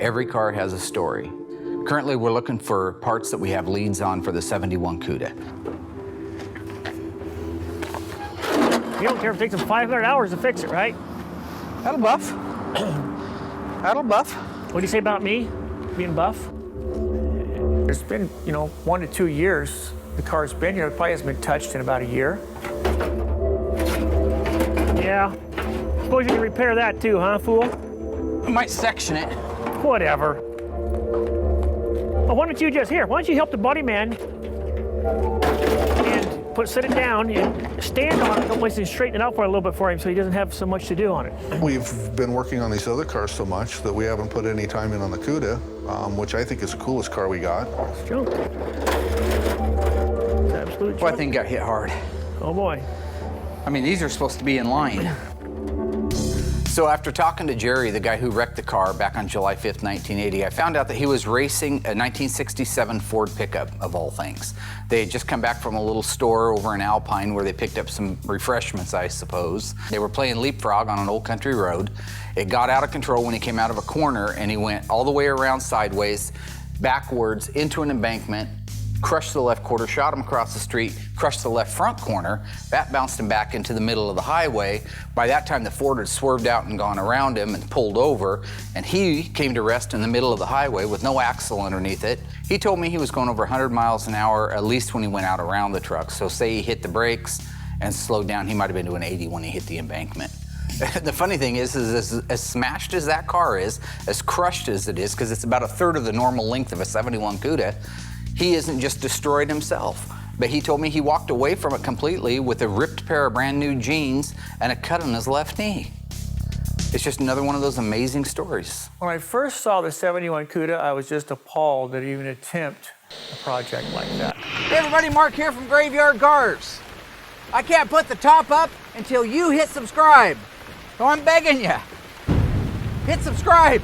Every car has a story. Currently, we're looking for parts that we have leads on for the 71 Cuda. You don't care if it takes them 500 hours to fix it, right? That'll buff. That'll buff. What do you say about me being buff? It's been, 1 to 2 years the car's been here. It probably hasn't been touched in about a year. Yeah. Suppose you can repair that too, huh, fool? I might section it. Whatever. Well, why don't you help the body man and sit it down and stand on it someplace and straighten it out for a little bit for him so he doesn't have so much to do on it. We've been working on these other cars so much that we haven't put any time in on the Cuda, which I think is the coolest car we got. It's junk. It's absolute junk. Well, I think got hit hard. Oh boy. I mean, these are supposed to be in line. So after talking to Jerry, the guy who wrecked the car back on July 5th, 1980, I found out that he was racing a 1967 Ford pickup, of all things. They had just come back from a little store over in Alpine where they picked up some refreshments, I suppose. They were playing leapfrog on an old country road. It got out of control when he came out of a corner, and he went all the way around sideways, backwards into an embankment, crushed the left quarter, shot him across the street, crushed the left front corner. That bounced him back into the middle of the highway. By that time, the Ford had swerved out and gone around him and pulled over, and he came to rest in the middle of the highway with no axle underneath it. He told me he was going over 100 miles an hour, at least when he went out around the truck. So say he hit the brakes and slowed down, he might have been doing 80 when he hit the embankment. The funny thing is as smashed as that car is, as crushed as it is, because it's about a third of the normal length of a 71 Cuda, he isn't just destroyed himself, but he told me he walked away from it completely with a ripped pair of brand new jeans and a cut on his left knee. It's just another one of those amazing stories. When I first saw the 71 Cuda, I was just appalled that even attempt a project like that. Hey everybody, Mark here from Graveyard Carz. I can't put the top up until you hit subscribe. So I'm begging you, hit subscribe.